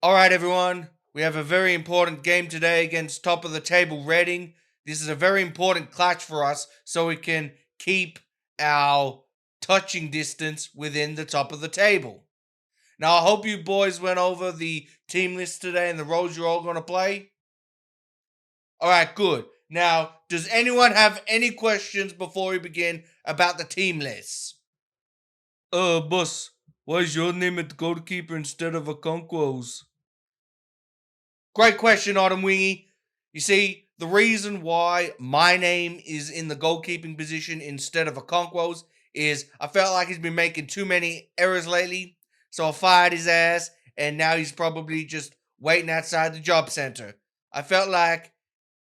All right, everyone. We have a very important game today against top of the table Reading. This is a very important clutch for us so we can keep our touching distance within the top of the table. Now, I hope you boys went over the team list today and the roles you're all going to play. All right, good. Now, does anyone have any questions before we begin about the team lists? Boss, why is your name at goalkeeper instead of a Conquos? Great question, Autumn Wingy. You see, the reason why my name is in the goalkeeping position instead of a Conquos is I felt like he's been making too many errors lately, so I fired his ass, and now he's probably just waiting outside the job center. I felt like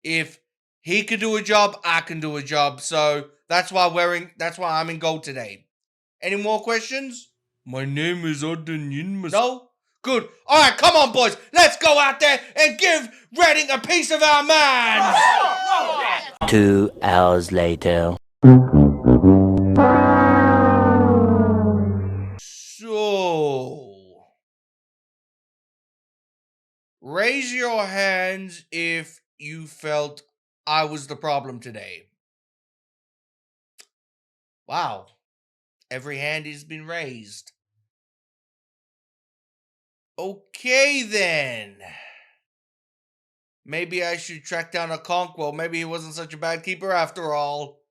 if he could do a job, I can do a job, so that's why I'm in goal today. Any more questions? My name is Odin Yinmas. No? Good. All right, come on, boys. Let's go out there and give Reading a piece of our minds. 2 hours later. So, raise your hands if you felt I was the problem today. Wow. Every hand has been raised. Okay, then. Maybe I should track down a Conquo. Maybe he wasn't such a bad keeper after all.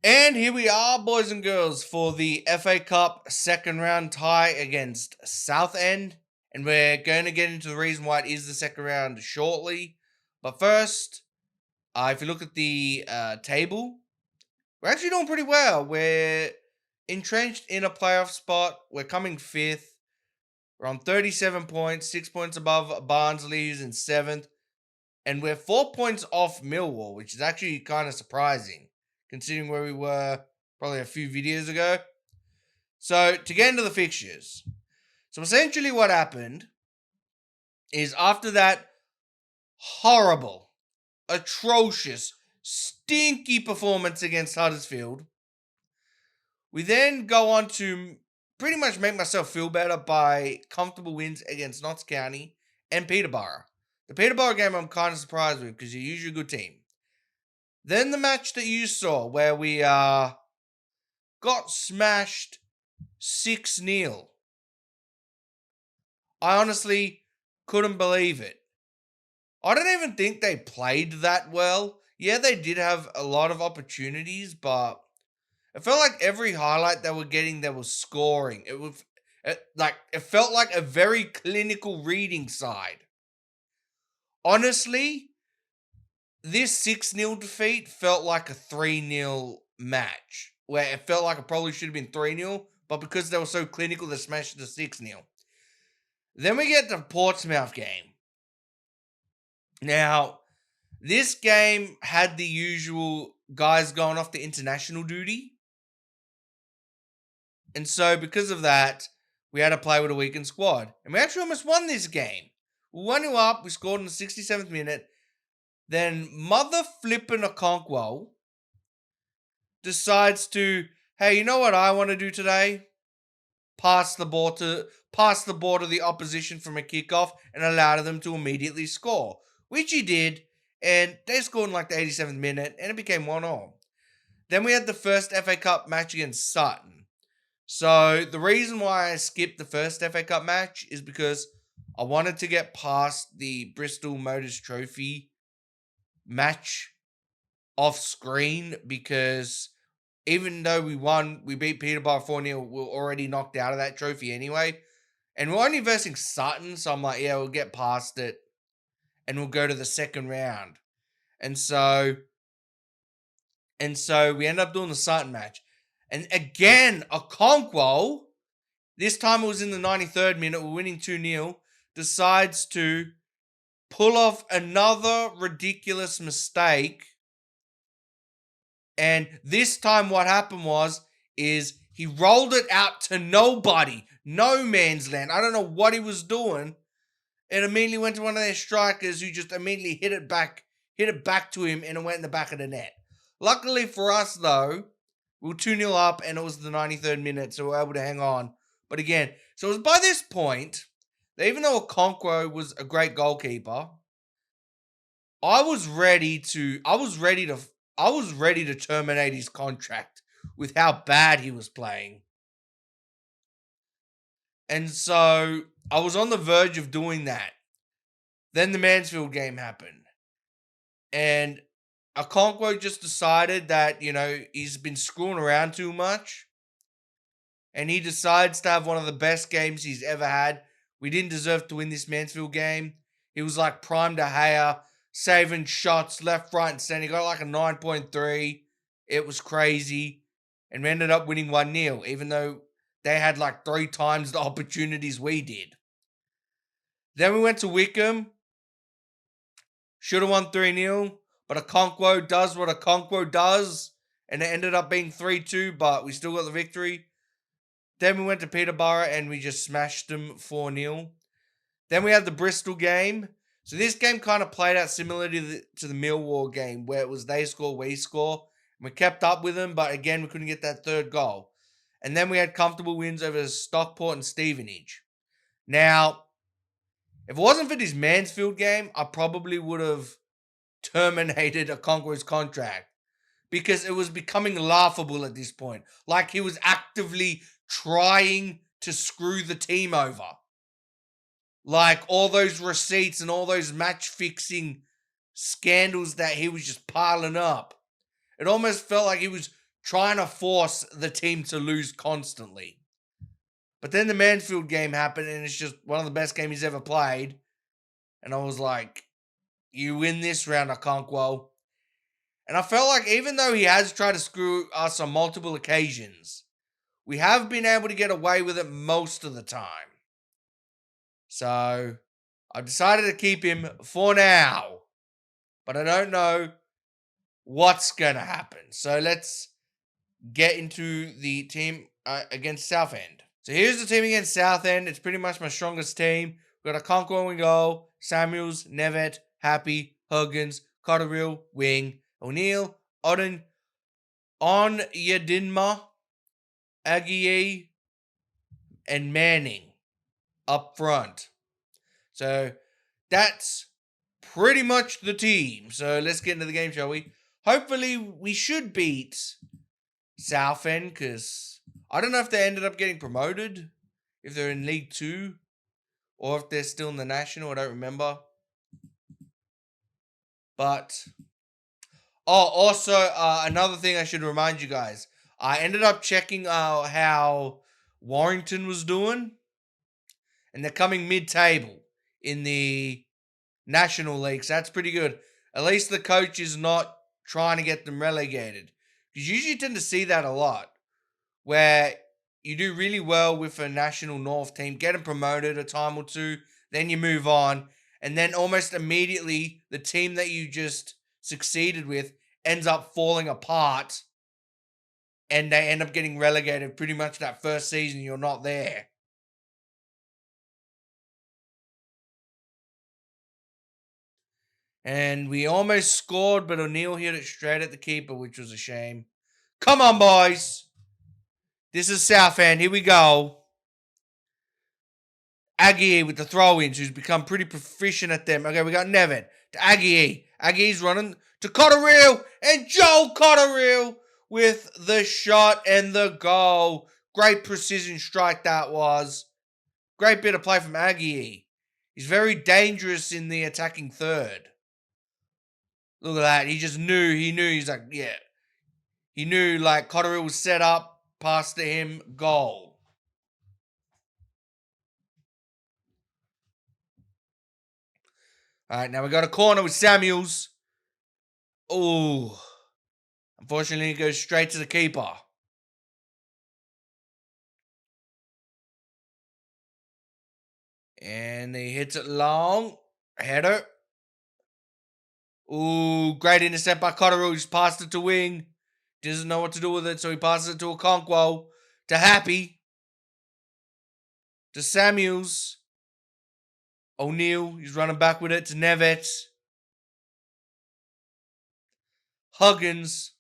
And here we are, boys and girls, for the FA Cup second round tie against Southend. And we're going to get into the reason why it is the second round shortly. But first, if you look at the table, we're actually doing pretty well. We're entrenched in a playoff spot. We're coming fifth. We're on 37 points, 6 points above Barnsley, who's in 7th. And we're 4 points off Millwall, which is actually kind of surprising, considering where we were probably a few videos ago. So, to get into the fixtures. So, essentially what happened is after that horrible, atrocious, stinky performance against Huddersfield, we then go on to pretty much make myself feel better by comfortable wins against Notts County and Peterborough. The Peterborough game I'm kind of surprised with because you're usually a good team. Then the match that you saw where we got smashed 6-0. I honestly couldn't believe it. I don't even think they played that well. Yeah, they did have a lot of opportunities, but it felt like every highlight they were getting, they were scoring. It felt like a very clinical reading side. Honestly, this 6-0 defeat felt like a 3-0 match, where it felt like it probably should have been 3-0, but because they were so clinical, they smashed it to 6-0. Then we get the Portsmouth game. Now, this game had the usual guys going off to international duty. And so, because of that, we had to play with a weakened squad. And we actually almost won this game. We 1-0 up, we scored in the 67th minute. Then Mother Flippin' Okonkwo decides to, hey, you know what I want to do today? Pass the ball to the opposition from a kickoff and allow them to immediately score, which he did, and they scored in like the 87th minute, and it became 1-1. Then we had the first FA Cup match against Sutton. So the reason why I skipped the first FA Cup match is because I wanted to get past the Bristol Motors Trophy match off screen, because even though we won, we beat Peterborough 4-0, we were already knocked out of that trophy anyway. And we're only versing Sutton, so I'm like, yeah, we'll get past it and we'll go to the second round. And so we end up doing the Sutton match. And again, Okonkwo, this time it was in the 93rd minute, we're winning 2-0, decides to pull off another ridiculous mistake. And this time what happened is he rolled it out to nobody, no man's land. I don't know what he was doing. It immediately went to one of their strikers who just immediately hit it back hit it back to him, and it went in the back of the net. Luckily for us, though, we were 2-0 up, and it was the 93rd minute, so we were able to hang on. But again, so it was by this point that even though Okonkwo was a great goalkeeper, I was ready to terminate his contract with how bad he was playing. And so I was on the verge of doing that. Then the Mansfield game happened. And Okonkwo just decided that, he's been screwing around too much. And he decides to have one of the best games he's ever had. We didn't deserve to win this Mansfield game. He was like prime De Gea, saving shots left, right, and center. He got like a 9.3. It was crazy. And we ended up winning 1-0, even though they had like 3 times the opportunities we did. Then we went to Wickham. Should have won 3-0. But Okonkwo does what Okonkwo does. And it ended up being 3-2, but we still got the victory. Then we went to Peterborough and we just smashed them 4-0. Then we had the Bristol game. So this game kind of played out similarly to the Millwall game, where it was they score, we score. And we kept up with them, but again, we couldn't get that third goal. And then we had comfortable wins over Stockport and Stevenage. Now, if it wasn't for this Mansfield game, I probably would have terminated Okonkwo's contract, because it was becoming laughable at this point. Like he was actively trying to screw the team over. Like all those receipts and all those match fixing scandals that he was just piling up. It almost felt like he was trying to force the team to lose constantly. But then the Mansfield game happened, and it's just one of the best games he's ever played. And I was like, you win this round, Okonkwo. And I felt like even though he has tried to screw us on multiple occasions, we have been able to get away with it most of the time. So I decided to keep him for now. But I don't know what's going to happen. So let's get into the team against Southend. So here's the team against Southend. It's pretty much my strongest team. We've got Okonkwo in goal, Samuels, Nevet, Happy, Huggins, Cotterill, Wing, O'Neill, Odin, Onyedinma, Aguirre, and Manning up front. So that's pretty much the team. So let's get into the game, shall we? Hopefully we should beat Southend, because I don't know if they ended up getting promoted, if they're in League 2, or if they're still in the National. I don't remember. But also another thing I should remind you guys. I ended up checking how Warrington was doing, and they're coming mid-table in the National League. So that's pretty good. At least the coach is not trying to get them relegated. Because you usually tend to see that a lot, where you do really well with a National North team, get them promoted a time or two, then you move on, and then almost immediately the team that you just succeeded with ends up falling apart, and they end up getting relegated pretty much that first season you're not there. And we almost scored, but O'Neill hit it straight at the keeper, which was a shame. Come on, boys. This is Southend. Here we go. Aguirre with the throw-ins, who's become pretty proficient at them. Okay, we got Nevin to Aguirre. Aguirre's running to Cotterill, and Joel Cotterill with the shot and the goal. Great precision strike that was. Great bit of play from Aguirre. He's very dangerous in the attacking third. Look at that. He just knew. He's like, yeah. He knew, like, Cotterill was set up, pass to him, goal. All right, now we got a corner with Samuels. Oh, unfortunately, it goes straight to the keeper. And he hits it long. Header. Ooh, great intercept by Cotterill. He's passed it to Wing. Doesn't know what to do with it, so he passes it to Okonkwo. To Happy. To Samuels. O'Neill. He's running back with it to Nevet. Huggins.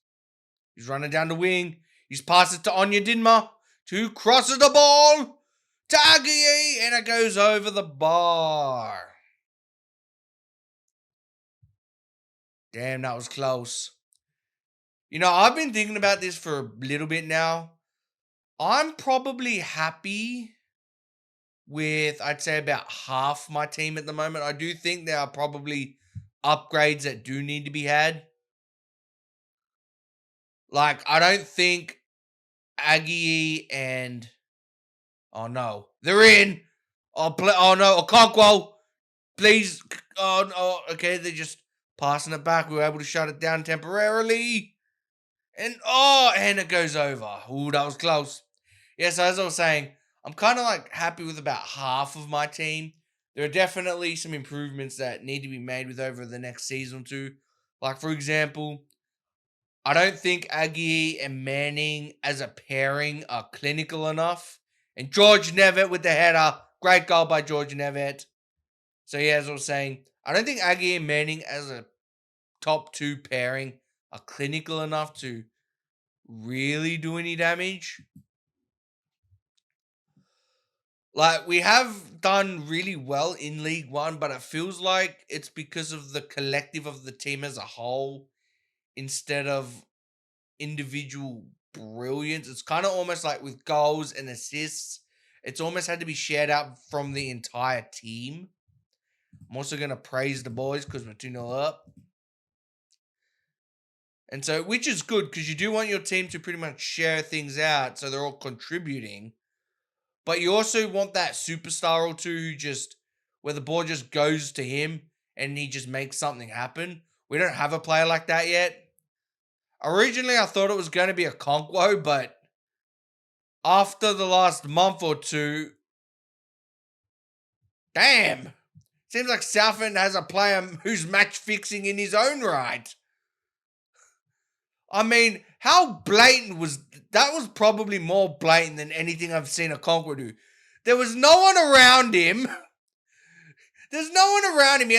He's running down the wing. He's passed it to Onyedinma, who crosses the ball to Aguirre, and it goes over the bar. Damn, that was close. You know, I've been thinking about this for a little bit now. I'm probably happy with, I'd say, about half my team at the moment. I do think there are probably upgrades that do need to be had. Like, I don't think Aggie and... Oh, no. They're in! Oh, no. Okonkwo! Please. Oh, no. Okay, they're just passing it back. We were able to shut it down temporarily. And it goes over. Ooh, that was close. Yeah, so as I was saying, I'm kind of like happy with about half of my team. There are definitely some improvements that need to be made with over the next season or two. Like, for example, I don't think Aggie and Manning as a pairing are clinical enough. And George Nevitt with the header. Great goal by George Nevitt. So yeah, as I was saying, I don't think Aggie and Manning as a top two pairing are clinical enough to really do any damage. Like, we have done really well in League One, but it feels like it's because of the collective of the team as a whole instead of individual brilliance. It's kind of almost like with goals and assists, it's almost had to be shared out from the entire team. I'm also going to praise the boys because we're 2-0 up. And so, which is good because you do want your team to pretty much share things out so they're all contributing. But you also want that superstar or two who just, where the ball just goes to him and he just makes something happen. We don't have a player like that yet. Originally, I thought it was going to be a Okonkwo, but after the last month or two, damn, seems like Southend has a player who's match fixing in his own right. I mean, how blatant was that? Was probably more blatant than anything I've seen Okonkwo do. There was no one around him. There's no one around him.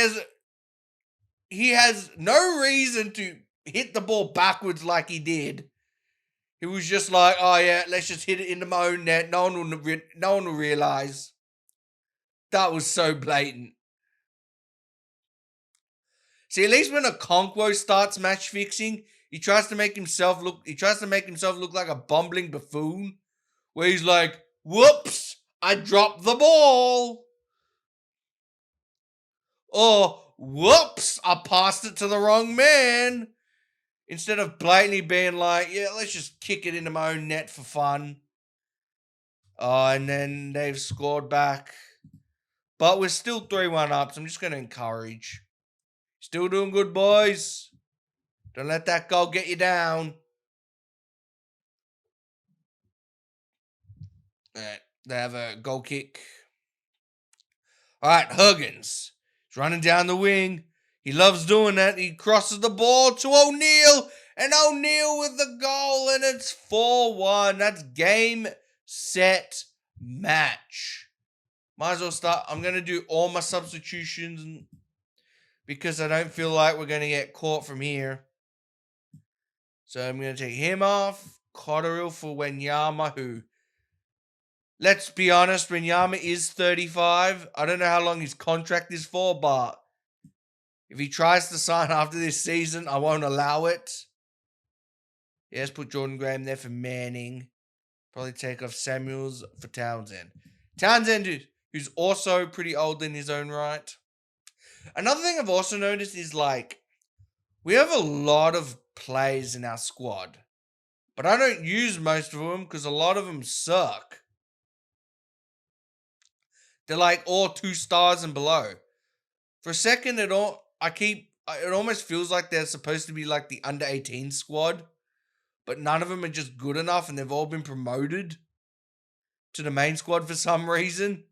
He has no reason to hit the ball backwards like he did. He was just like, oh yeah, let's just hit it into my own net. No one will realize. That was so blatant. See, at least when Okonkwo starts match fixing, he tries to make himself look like a bumbling buffoon. Where he's like, whoops, I dropped the ball. Or, whoops, I passed it to the wrong man. Instead of blatantly being like, yeah, let's just kick it into my own net for fun. And then they've scored back. But we're still 3-1 up, so I'm just going to encourage. Still doing good, boys. Don't let that goal get you down. Alright, they have a goal kick. Alright, Huggins. He's running down the wing. He loves doing that. He crosses the ball to O'Neal. And O'Neal with the goal. And it's 4-1. That's game, set, match. Might as well start. I'm going to do all my substitutions because I don't feel like we're going to get caught from here. So I'm going to take him off. Cotterill for Wenyama, who, let's be honest, Wenyama is 35. I don't know how long his contract is for, but if he tries to sign after this season, I won't allow it. Yeah, let's put Jordan Graham there for Manning. Probably take off Samuels for Townsend. Townsend, who's also pretty old in his own right. Another thing I've also noticed is, like, we have a lot of players in our squad. But I don't use most of them because a lot of them suck. They're like all 2 stars and below. For a second, it almost feels like they're supposed to be like the under 18 squad. But none of them are just good enough and they've all been promoted to the main squad for some reason.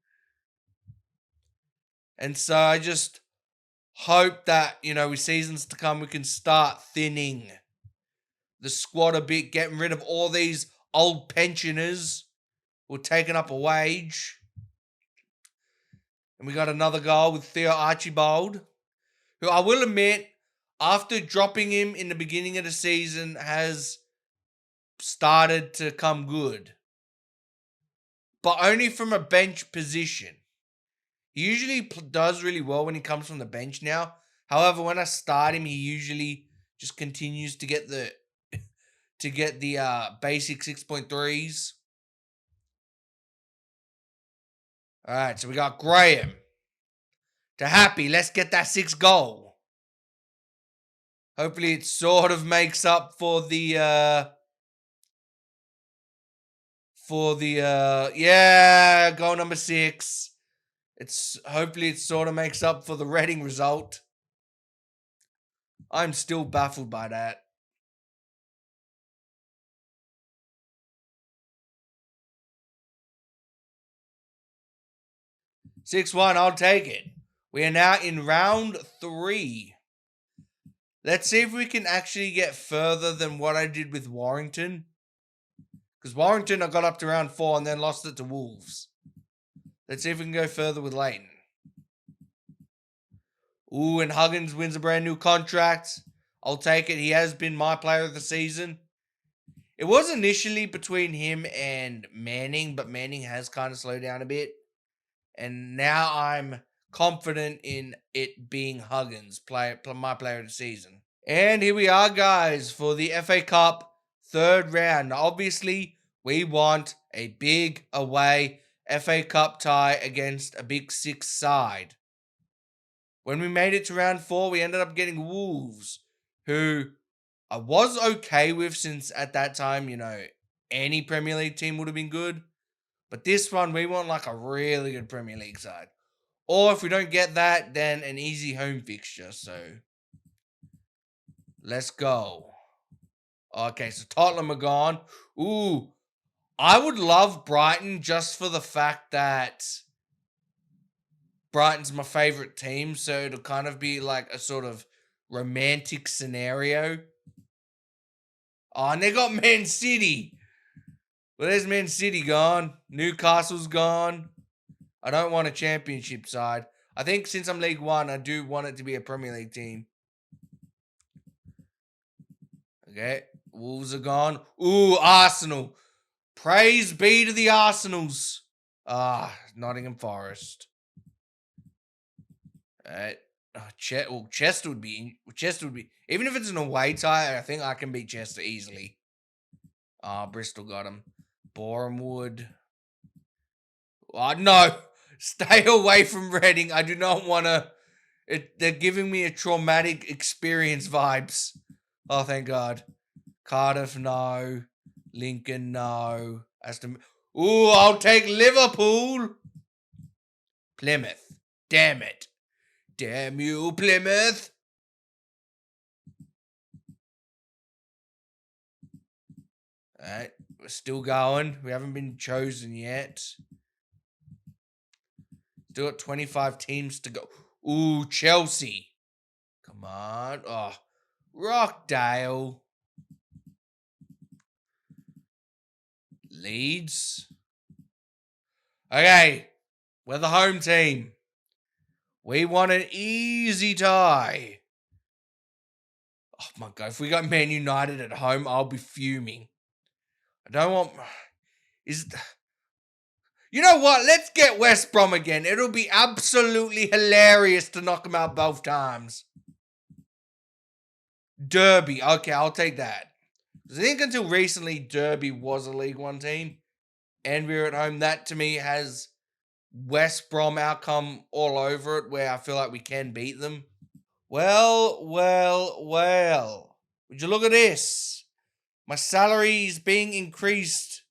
And so I just hope that, with seasons to come, we can start thinning the squad a bit, getting rid of all these old pensioners who are taking up a wage. And we got another goal with Theo Archibald, who I will admit, after dropping him in the beginning of the season, has started to come good. But only from a bench position. He usually does really well when he comes from the bench now. However, when I start him, he usually just continues to get the basic 6.3s. All right, so we got Graham to Happy. Let's get that 6th goal. Hopefully, it sort of makes up for the goal number 6. Hopefully it sort of makes up for the Reading result. I'm still baffled by that. "6-1, I'll take it. We are now in round 3. Let's see if we can actually get further than what I did with Warrington. Because Warrington, I got up to round 4 and then lost it to Wolves. Let's see if we can go further with Leighton. Ooh, and Huggins wins a brand new contract. I'll take it. He has been my player of the season. It was initially between him and Manning, but Manning has kind of slowed down a bit. And now I'm confident in it being Huggins, my player of the season. And here we are, guys, for the FA Cup 3rd round. Now, obviously, we want a big away FA Cup tie against a Big 6 side. When we made it to round 4, we ended up getting Wolves, who I was okay with, since at that time, any Premier League team would have been good. But this one, we want like a really good Premier League side. Or if we don't get that, then an easy home fixture. So let's go. Okay, so Tottenham are gone. Ooh, I would love Brighton just for the fact that Brighton's my favorite team. So it'll kind of be like a sort of romantic scenario. Oh, and they got Man City. Well, there's Man City gone. Newcastle's gone. I don't want a championship side. I think since I'm League One, I do want it to be a Premier League team. Okay, Wolves are gone. Ooh, Arsenal. Praise be to the Arsenals. Nottingham Forest. Alright. Chester would be. Even if it's an away tie, I think I can beat Chester easily. Bristol got him. Bournemouth. No. Stay away from Reading. I do not want to. They're giving me a traumatic experience vibes. Oh, thank God. Cardiff, no. Lincoln, no. Ooh, I'll take Liverpool. Plymouth. Damn it. Damn you, Plymouth. Alright, we're still going. We haven't been chosen yet. Still got 25 teams to go. Ooh, Chelsea. Come on. Oh, Rockdale. Leeds. Okay, we're the home team. We want an easy tie. Oh my God, if we got Man United at home, I'll be fuming. I don't want... You know what? Let's get West Brom again. It'll be absolutely hilarious to knock them out both times. Derby. Okay, I'll take that. I think until recently, Derby was a League One team. And we're at home. That, to me, has West Brom outcome all over it, where I feel like we can beat them. Well. Would you look at this? My salary is being increased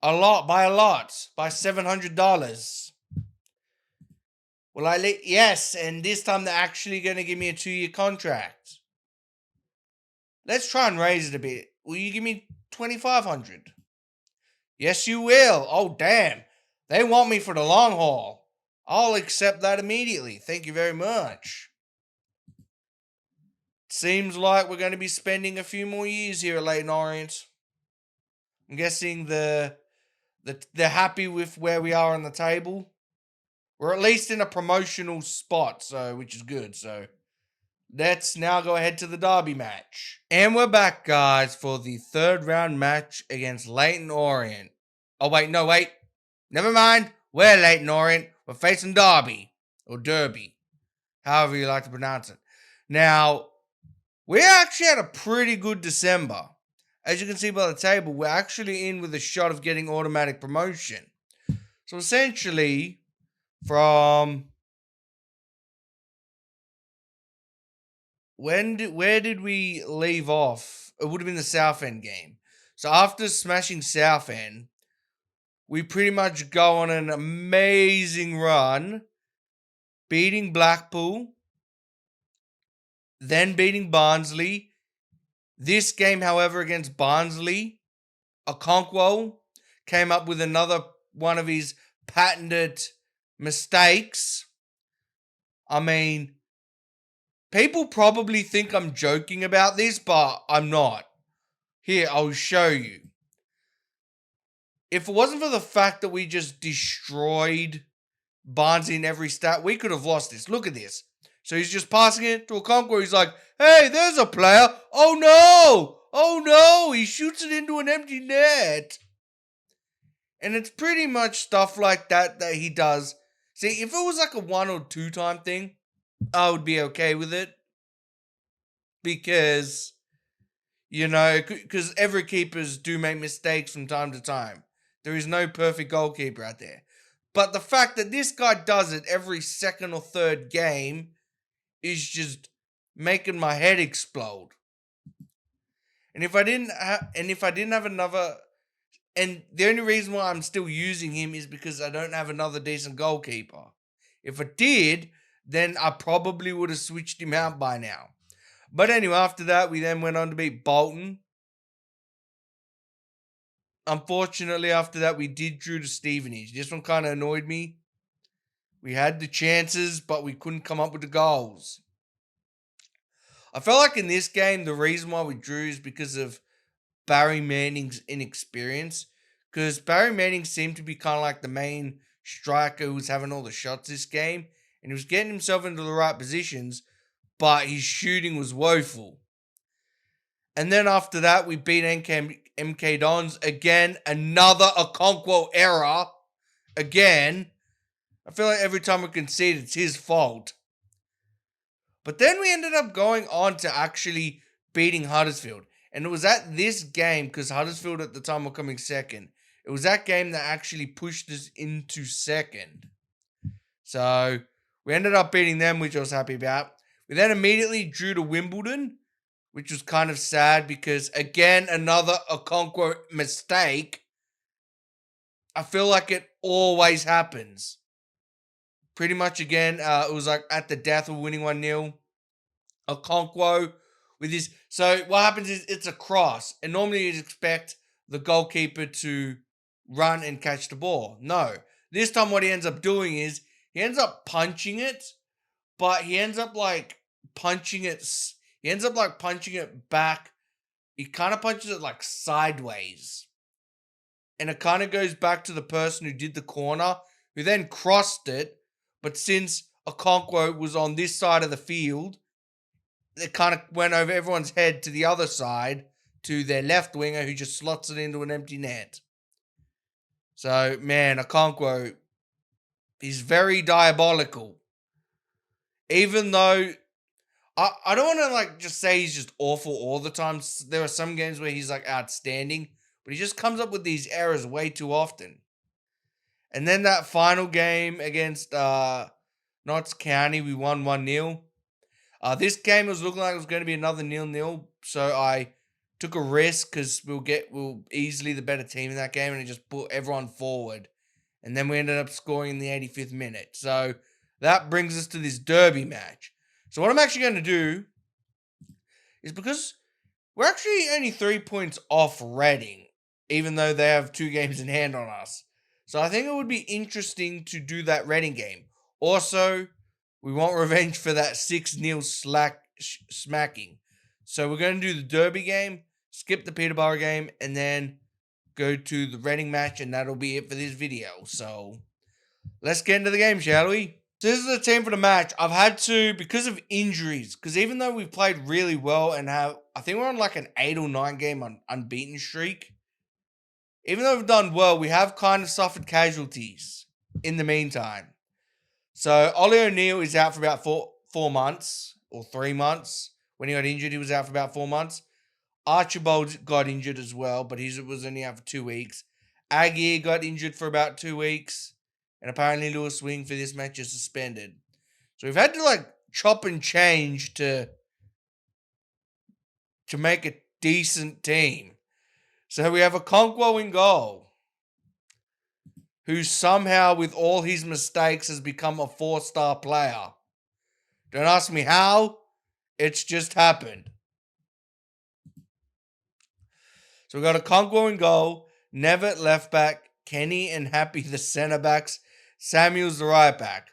by $700. Well, yes, and this time they're actually going to give me a 2-year contract. Let's try and raise it a bit. Will you give me $2,500? Yes, you will. Oh, damn. They want me for the long haul. I'll accept that immediately. Thank you very much. Seems like we're going to be spending a few more years here at Leyton Orient. I'm guessing they're happy with where we are on the table. We're at least in a promotional spot, which is good. So let's now go ahead to the derby match. And we're back, guys, for the third round match against Leighton Orient. Oh, wait, no, wait. Never mind. We're Leighton Orient. We're facing Derby. Or Derby. However you like to pronounce it. Now, we actually had a pretty good December. As you can see by the table, we're actually in with a shot of getting automatic promotion. So essentially, from where did we leave off? It would have been the Southend game. So after smashing Southend, we pretty much go on an amazing run, beating Blackpool, then beating Barnsley. This game, however, against Barnsley, Okonkwo came up with another one of his patented mistakes. I mean, people probably think I'm joking about this, but I'm not. Here, I'll show you. If it wasn't for the fact that we just destroyed Barnsley in every stat, we could have lost this. Look at this. So he's just passing it to Okonkwo. He's like, hey, there's a player. Oh no! Oh no! He shoots it into an empty net. And it's pretty much stuff like that he does. See, if it was like a 1 or 2 time thing, I would be okay with it. Because, because every keepers do make mistakes from time to time. There is no perfect goalkeeper out there. But the fact that this guy does it every second or third game is just making my head explode. And if I didn't have another, and the only reason why I'm still using him is because I don't have another decent goalkeeper. If I did, then I probably would have switched him out by now. But anyway, after that, we then went on to beat Bolton. Unfortunately, after that, we did drew to Stevenage. This one kind of annoyed me. We had the chances, but we couldn't come up with the goals. I felt like in this game, the reason why we drew is because of Barry Manning's inexperience. Because Barry Manning seemed to be kind of like the main striker who was having all the shots this game. And he was getting himself into the right positions, but his shooting was woeful. And then after that, we beat MK Dons. Again, another Okonkwo error. Again. I feel like every time we concede, it's his fault. But then we ended up going on to actually beating Huddersfield. And it was at this game, because Huddersfield at the time were coming second. It was that game that actually pushed us into second. So we ended up beating them, which I was happy about. We then immediately drew to Wimbledon, which was kind of sad because, again, another Okonkwo mistake. I feel like it always happens. Pretty much again, it was like at the death of winning 1-0. Okonkwo with his... So what happens is it's a cross. And normally you'd expect the goalkeeper to run and catch the ball. No. This time what he ends up doing is he ends up punching it, but he ends up like punching it... He ends up like punching it back. He kind of punches it like sideways. And it kind of goes back to the person who did the corner, who then crossed it. But since Okonkwo was on this side of the field, it kind of went over everyone's head to the other side, to their left winger, who just slots it into an empty net. So, man, Okonkwo is very diabolical. Even though, I don't want to like just say he's just awful all the time. There are some games where he's like outstanding, but he just comes up with these errors way too often. And then that final game against Notts County, we won 1-0. This game was looking like it was going to be another 0-0, so I took a risk because we'll easily the better team in that game, and it just put everyone forward. And then we ended up scoring in the 85th minute. So that brings us to this derby match. So what I'm actually going to do is, because we're actually only 3 points off Reading, even though they have 2 games in hand on us. So I think it would be interesting to do that Reading game. Also, we want revenge for that 6-0 smacking. So we're going to do the Derby game, skip the Peterborough game, and then go to the Reading match, and that'll be it for this video. So let's get into the game, shall we? So this is the team for the match. I've had to, because of injuries, because even though we've played really well and I think we're on like an 8 or 9 game unbeaten streak. Even though we've done well, we have kind of suffered casualties in the meantime. So Ollie O'Neill is out for about four months or 3 months. When he got injured, he was out for about 4 months. Archibald got injured as well, but he was only out for 2 weeks. Aggie got injured for about 2 weeks. And apparently Lewis Swing for this match is suspended. So we've had to like chop and change to make a decent team. So we have a Conquo in goal, who somehow, with all his mistakes, has become a 4-star player. Don't ask me how. It's just happened. So we got a Conquo in goal, Nevitt left back, Kenny and Happy the centre backs, Samuel's the right back.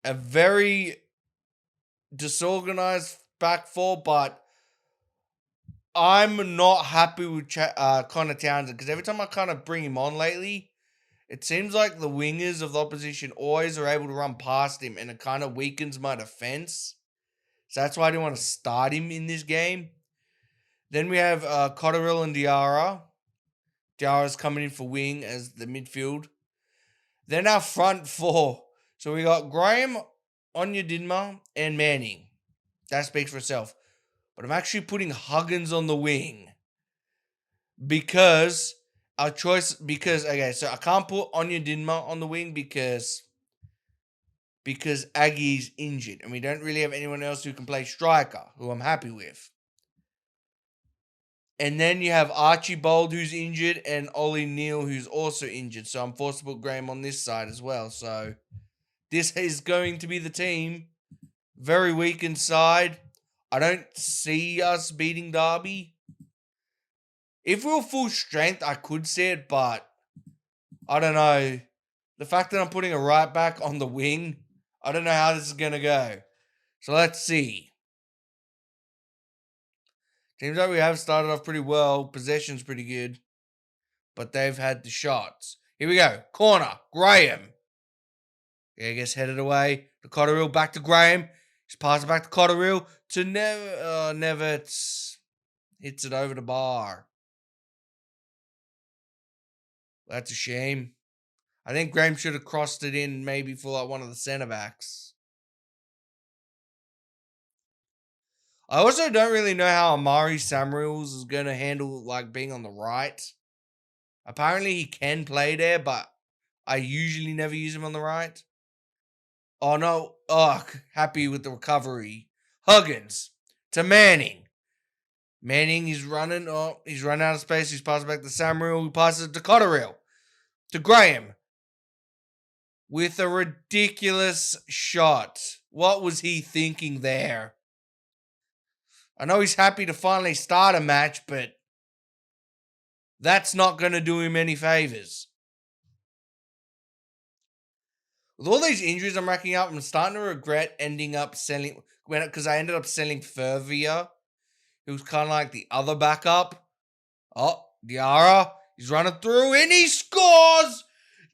A very disorganized back four, but I'm not happy with Connor Townsend, because every time I kind of bring him on lately, it seems like the wingers of the opposition always are able to run past him, and it kind of weakens my defense. So that's why I didn't want to start him in this game. Then we have Cotterill and Diarra. Diarra's coming in for wing as the midfield. Then our front four. So we got Graham, Onyedinma, and Manning. That speaks for itself. But I'm actually putting Huggins on the wing. Because so I can't put Onyedinma on the wing because Aggie's injured. And we don't really have anyone else who can play striker, who I'm happy with. And then you have Archibald, who's injured, and Ollie Neal, who's also injured. So I'm forced to put Graham on this side as well. So this is going to be the team. Very weak inside. I don't see us beating Derby. If we were full strength, I could see it, but I don't know. The fact that I'm putting a right back on the wing, I don't know how this is going to go. So let's see. Seems like we have started off pretty well. Possession's pretty good. But they've had the shots. Here we go. Corner. Graham. Yeah, gets headed away. To Cotterill. Back to Graham. He's passing back to Cotterill. To Never. Hits it over the bar. That's a shame. I think Graham should have crossed it in maybe for like one of the centre backs. I also don't really know how Amari Samuels is going to handle like being on the right. Apparently he can play there, but I usually never use him on the right. Oh no. Happy with the recovery. Huggins to Manning. Manning, he's running. He's run out of space. He's passing back to Samuel. He passes it to Cotterill. To Graham. With a ridiculous shot. What was he thinking there? I know he's happy to finally start a match, but that's not going to do him any favors. With all these injuries I'm racking up, I'm starting to regret ending up selling, because I ended up selling Furvier, who was kind of like the other backup. Oh, Diarra, he's running through and he scores!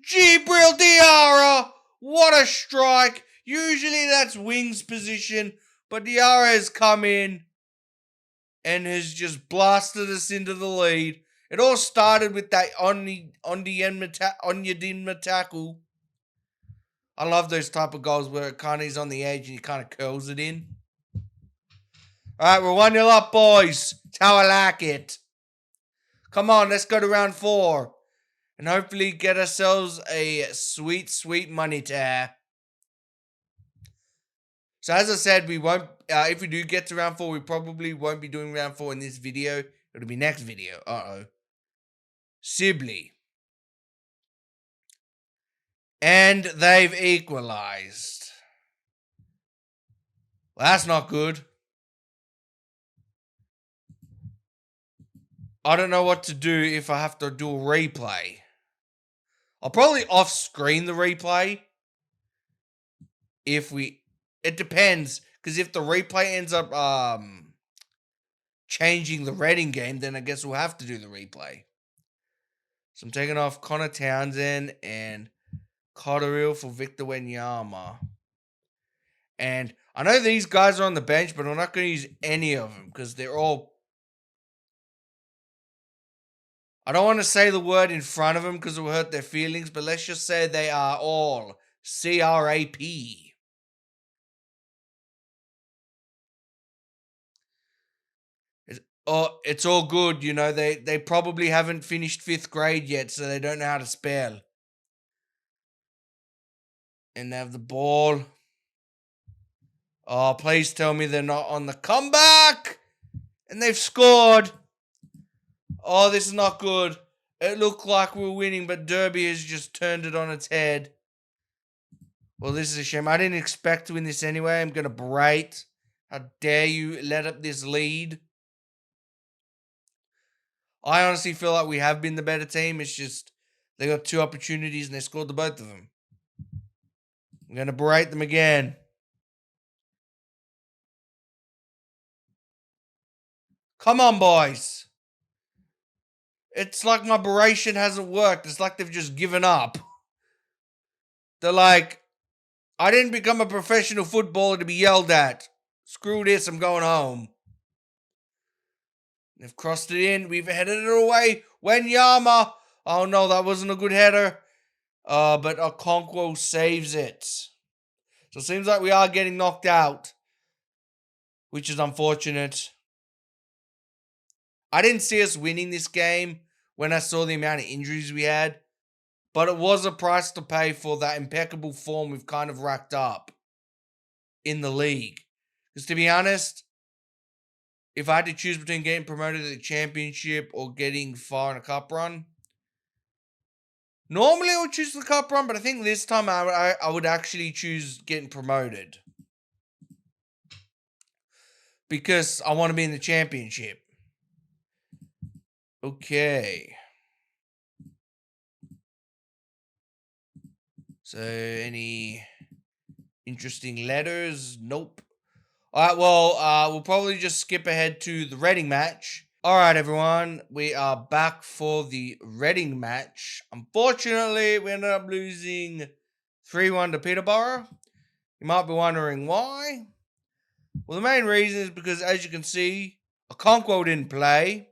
Gibril Diarra! What a strike! Usually that's wings position, but Diarra has come in and has just blasted us into the lead. It all started with that Onyedinma tackle. I love those type of goals where it kind of is on the edge and he kind of curls it in. Alright, we're 1-0 up, boys. It's how I like it. Come on, let's go to round 4. And hopefully get ourselves a sweet, sweet money tear. So as I said, we won't, if we do get to round 4, we probably won't be doing round 4 in this video. It'll be next video. Sibley. And they've equalized. Well, that's not good. I don't know what to do if I have to do a replay. I'll probably off-screen the replay. It depends. Because if the replay ends up changing the Reading game, then I guess we'll have to do the replay. So I'm taking off Connor Townsend and Cotterill for Victor Wanyama. And I know these guys are on the bench, but I'm not going to use any of them because they're all... I don't want to say the word in front of them because it will hurt their feelings, but let's just say they are all CRAP. It's all good, you know. They probably haven't finished 5th grade yet, so they don't know how to spell. And they have the ball. Oh, please tell me they're not on the comeback. And they've scored. Oh, this is not good. It looked like we were winning, but Derby has just turned it on its head. Well, this is a shame. I didn't expect to win this anyway. I'm going to berate. How dare you let up this lead? I honestly feel like we have been the better team. It's just they got 2 opportunities and they scored the both of them. I'm going to berate them again. Come on, boys. It's like my beration hasn't worked. It's like they've just given up. They're like, I didn't become a professional footballer to be yelled at. Screw this, I'm going home. They've crossed it in. We've headed it away. Wenyama. Oh no, that wasn't a good header. But Okonkwo saves it. So it seems like we are getting knocked out, which is unfortunate. I didn't see us winning this game when I saw the amount of injuries we had, but it was a price to pay for that impeccable form we've kind of racked up in the league. Because to be honest, if I had to choose between getting promoted to the championship or getting far in a cup run, normally I would choose the cup run, but I think this time I would actually choose getting promoted. Because I want to be in the championship. Okay. So, any interesting letters? Nope. Alright, well, we'll probably just skip ahead to the Reading match. Alright, everyone. We are back for the Reading match. Unfortunately, we ended up losing 3-1 to Peterborough. You might be wondering why. Well, the main reason is because, as you can see, Okonkwo didn't play.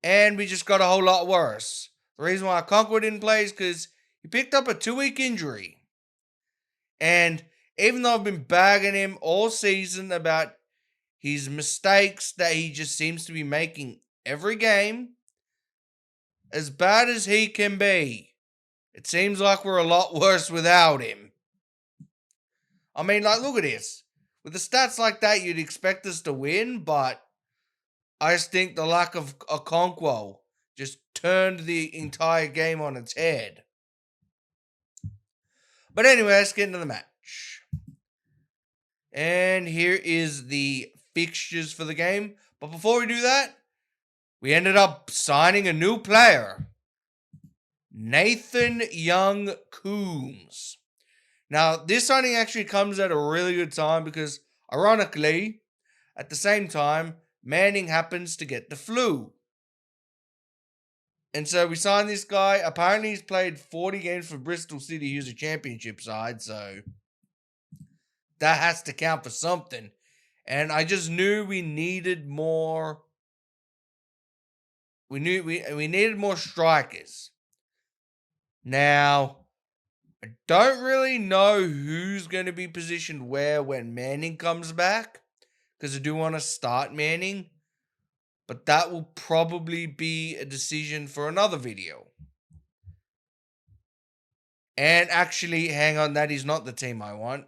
And we just got a whole lot worse. The reason why Okonkwo didn't play is because he picked up a 2-week injury. And even though I've been bagging him all season about his mistakes that he just seems to be making every game, as bad as he can be, it seems like we're a lot worse without him. I mean, like, look at this. With the stats like that, you'd expect us to win, but I just think the lack of Okonkwo just turned the entire game on its head. But anyway, let's get into the match. And here is the fixtures for the game. But before we do that, we ended up signing a new player. Nathan Young Coombs. Now, this signing actually comes at a really good time because, ironically, at the same time, Manning happens to get the flu. And so we signed this guy. Apparently he's played 40 games for Bristol City, who's a championship side, so that has to count for something. And I just knew we needed more. We needed more strikers. Now, I don't really know who's going to be positioned where when Manning comes back, because I do want to start Manning. But that will probably be a decision for another video. And actually, hang on, that is not the team I want.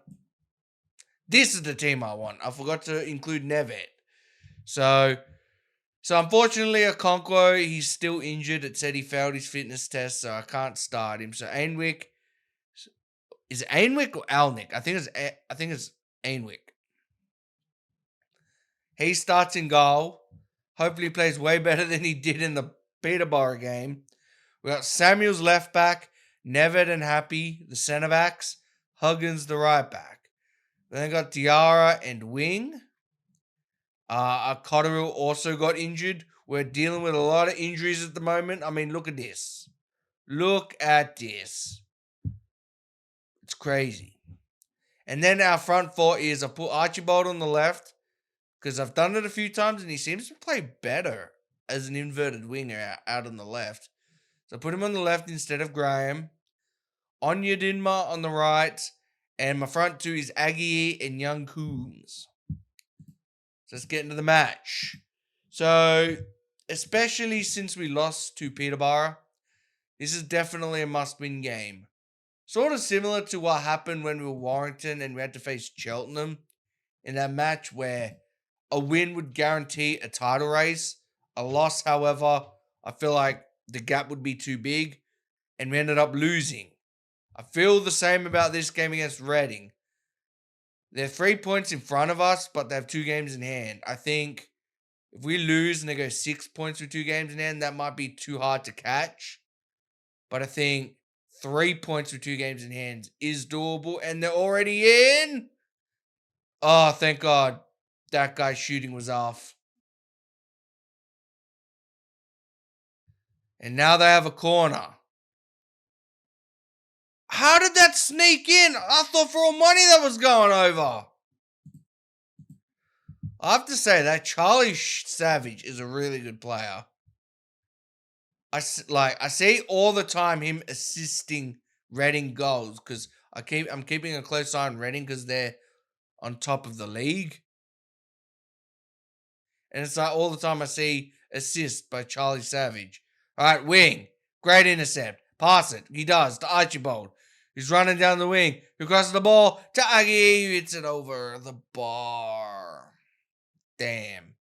This is the team I want. I forgot to include Nevet. So unfortunately, Okonkwo, he's still injured. It said he failed his fitness test, so I can't start him. So Ainwick, is it Ainwick or Alnick? I think it's Ainwick. He starts in goal. Hopefully, he plays way better than he did in the Peterborough game. We got Samuels left back, Nevet and Happy the centre backs, Huggins the right back. Then got Diarra and Wing. Cotterill also got injured. We're dealing with a lot of injuries at the moment. I mean, look at this. Look at this. It's crazy. And then our front four is I put Archibald on the left because I've done it a few times and he seems to play better as an inverted winger out on the left. So I put him on the left instead of Graham. Onyedinma on the right. And my front two is Aggie and Young Coombs. So let's get into the match. So, especially since we lost to Peterborough, this is definitely a must-win game. Sort of similar to what happened when we were Warrington and we had to face Cheltenham in that match where a win would guarantee a title race. A loss, however, I feel like the gap would be too big and we ended up losing. I feel the same about this game against Reading. They're 3 points in front of us, but they have 2 games in hand. I think if we lose and they go 6 points with 2 games in hand, that might be too hard to catch. But I think 3 points with 2 games in hand is doable, and they're already in. Oh, thank God. That guy's shooting was off. And now they have a corner. How did that sneak in? I thought for all money that was going over. I have to say that Charlie Savage is a really good player. I see all the time him assisting Reading goals because I'm keeping a close eye on Reading because they're on top of the league. And it's like all the time I see assist by Charlie Savage. All right, wing. Great intercept. Pass it. He does to Archibald. He's running down the wing. He crosses the ball to Aggie. He hits it over the bar. Damn.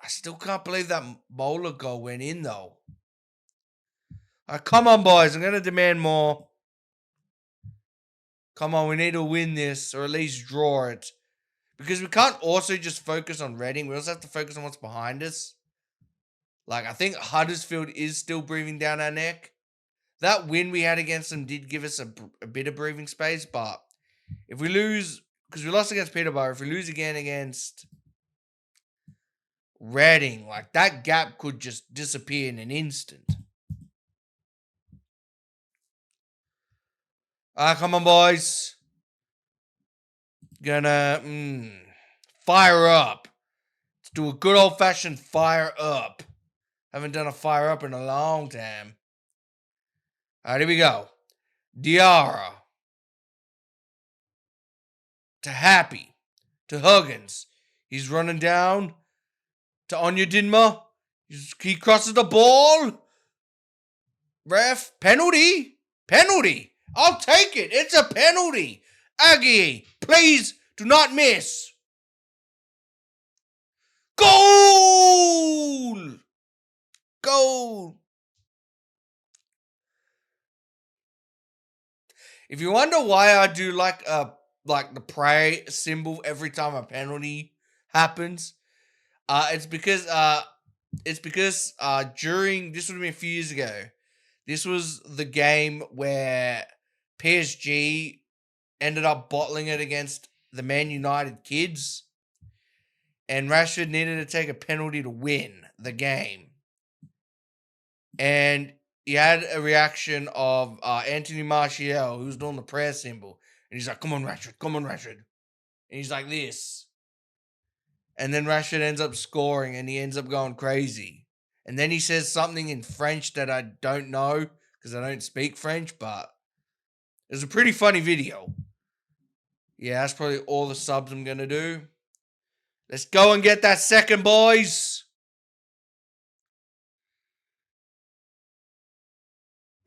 I still can't believe that bowler goal went in, though. Come on, boys. I'm going to demand more. Come on, we need to win this, or at least draw it. Because we can't also just focus on Reading. We also have to focus on what's behind us. Like, I think Huddersfield is still breathing down our neck. That win we had against them did give us a bit of breathing space, but if we lose, because we lost against Peterborough, if we lose again against Reading, like, that gap could just disappear in an instant. Come on, boys. Gonna fire up. Let's do a good old-fashioned fire up. Haven't done a fire up in a long time. All right, here we go. Diarra. To Happy. To Huggins. He's running down to Onyedinma. He crosses the ball. Ref. Penalty. Penalty. I'll take it. It's a penalty. Aggie, please do not miss. Goal! Goal! If you wonder why I do like the pray symbol every time a penalty happens, it's because during, this would have been a few years ago. This was the game where PSG ended up bottling it against the Man United kids, and Rashford needed to take a penalty to win the game. And he had a reaction of Anthony Martial, who's doing the prayer symbol. And he's like, come on, Rashford, come on, Rashford. And he's like this. And then Rashford ends up scoring and he ends up going crazy. And then he says something in French that I don't know because I don't speak French, but it was a pretty funny video. Yeah, that's probably all the subs I'm going to do. Let's go and get that second, boys.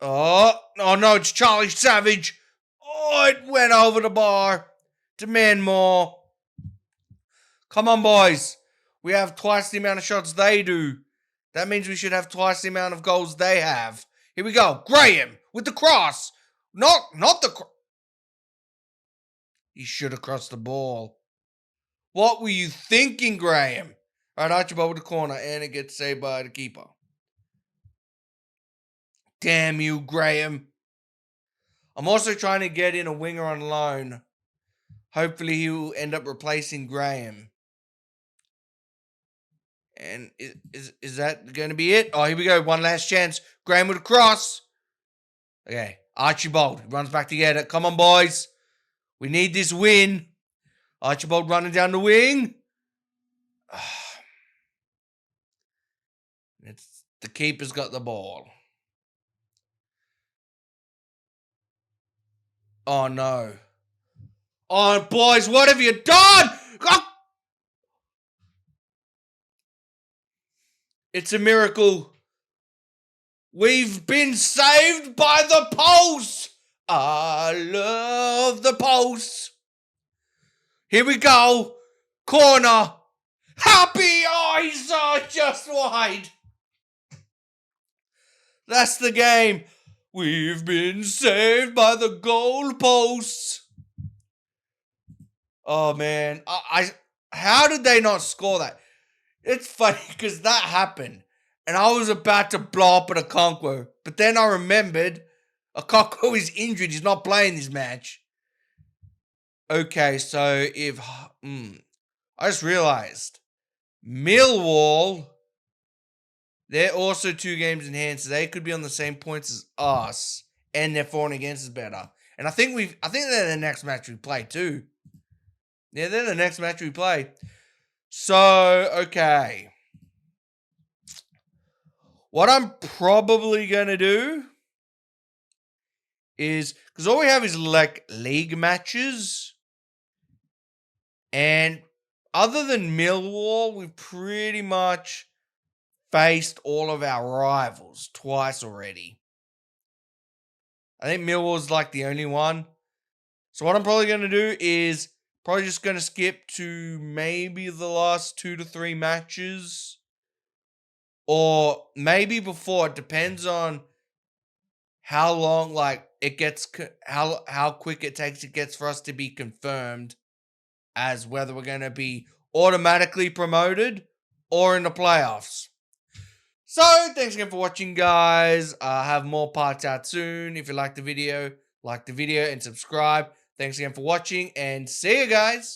Oh no, it's Charlie Savage. Oh, it went over the bar. Demand more. Come on, boys. We have twice the amount of shots they do. That means we should have twice the amount of goals they have. Here we go. Graham with the cross. Not the... He should have crossed the ball. What were you thinking, Graham? All right, Archibald with the corner, and it gets saved by the keeper. Damn you, Graham. I'm also trying to get in a winger on loan. Hopefully he will end up replacing Graham. And is that going to be it? Oh, here we go. One last chance. Graham with a cross. Okay. Archibald runs back to get it. Come on, boys. We need this win. Archibald running down the wing. The keeper's got the ball. Oh, no. Oh, boys, what have you done? Oh! It's a miracle. We've been saved by the pulse. I love the pulse. Here we go. Corner. Happy eyes are just wide. That's the game. We've been saved by the goalposts. Oh, man. How did they not score that? It's funny because that happened. And I was about to blow up at Okonkwo. But then I remembered Okonkwo is injured. He's not playing this match. Okay, so if... I just realized. Millwall, they're also 2 games in hand. So they could be on the same points as us. And their for and against is better. And I think they're the next match we play too. Yeah, they're the next match we play. So, okay. What I'm probably going to do is, because all we have is like league matches. And other than Millwall, we've pretty much faced all of our rivals twice already. I think Millwall's like the only one. So what I'm probably going to do is probably just going to skip to maybe the last 2 to 3 matches. Or maybe before. It depends on how long, like, it gets, how quick it gets for us to be confirmed as whether we're going to be automatically promoted or in the playoffs. So, thanks again for watching, guys. Have more parts out soon. If you like the video and subscribe. Thanks again for watching, and see you guys.